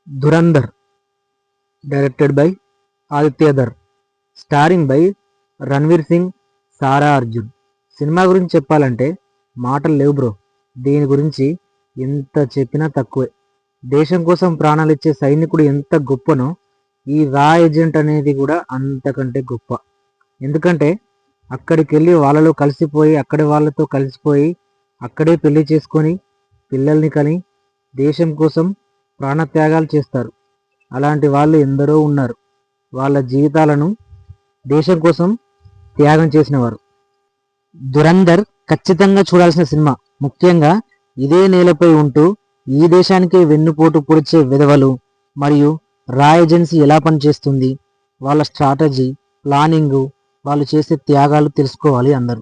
Dhurandhar directed by Adityadhar, starring by Ranveer Singh, Sarah Arjun. Cinema గురించి చెప్పాలంటే మాటలు లేవు బ్రో. దీని గురించి ఎంత చెప్పినా తక్కువే. దేశం కోసం ప్రాణాలు ఇచ్చే సైనికుడు ఎంత గొప్పనో ఈ రా ఏజెంట్ అనేది కూడా అంతకంటే గొప్ప. ఎందుకంటే అక్కడికి వెళ్ళి వాళ్ళలో కలిసిపోయి అక్కడి వాళ్ళతో కలిసిపోయి అక్కడే పెళ్లి చేసుకొని పిల్లల్ని కని దేశం కోసం ప్రాణత్యాగాలు చేస్తారు. అలాంటి వాళ్ళు ఎందరో ఉన్నారు. వాళ్ళ జీవితాలను దేశం కోసం త్యాగం చేసినవారు. ధురంధర్ ఖచ్చితంగా చూడాల్సిన సినిమా. ముఖ్యంగా ఇదే నేలపై ఉంటూ ఈ దేశానికే వెన్నుపోటు పొడిచే విధవలు మరియు రా ఏజెన్సీ ఎలా పనిచేస్తుంది, వాళ్ళ స్ట్రాటజీ, ప్లానింగు, వాళ్ళు చేసే త్యాగాలు తెలుసుకోవాలి అందరూ.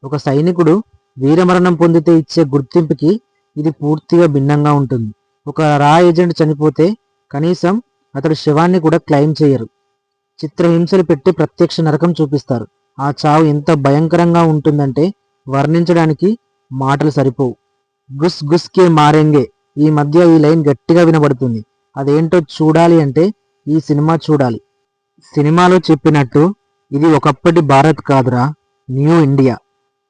ఒక సైనికుడు వీరమరణం పొందితే ఇచ్చే గుర్తింపుకి ఇది పూర్తిగా భిన్నంగా ఉంటుంది. ఒక రా ఏజెంట్ చనిపోతే కనీసం అతడు శవాన్ని కూడా క్లెయిమ్ చేయరు. చిత్రహింసలు పెట్టి ప్రత్యక్ష నరకం చూపిస్తారు. ఆ చావు ఎంత భయంకరంగా ఉంటుందంటే వర్ణించడానికి మాటలు సరిపోవు. గుస్ గుస్ కే మారెంగే, ఈ మధ్య ఈ లైన్ గట్టిగా వినబడుతుంది. అదేంటో చూడాలి అంటే ఈ సినిమా చూడాలి. సినిమాలో చెప్పినట్టు ఇది ఒకప్పటి భారత్ కాదురా, న్యూ ఇండియా.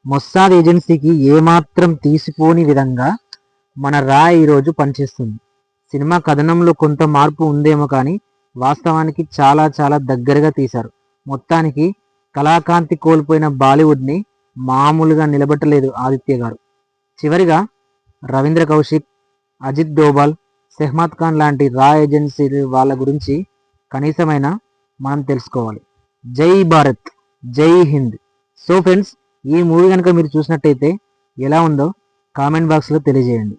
మొస్సాద్ ఏజెన్సీకి ఏమాత్రం తీసిపోని విధంగా మన రా ఈరోజు పనిచేస్తుంది. సినిమా కథనంలో కొంత మార్పు ఉందేమో కానీ వాస్తవానికి చాలా చాలా దగ్గరగా తీశారు. మొత్తానికి కళాకాంతి కోల్పోయిన బాలీవుడ్ని మామూలుగా నిలబెట్టలేదు ఆదిత్య గారు. చివరిగా రవీంద్ర కౌశిక్, అజిత్ డోబాల్, సెహ్మద్ ఖాన్ లాంటి రా ఏజెన్సీ వాళ్ళ గురించి కనీసమైనా మనం తెలుసుకోవాలి. జై భారత్, జై హింద్. సో ఫ్రెండ్స్, ఈ మూవీ కనుక మీరు చూసినట్టయితే ఎలా ఉందో కామెంట్ బాక్స్లో తెలియజేయండి.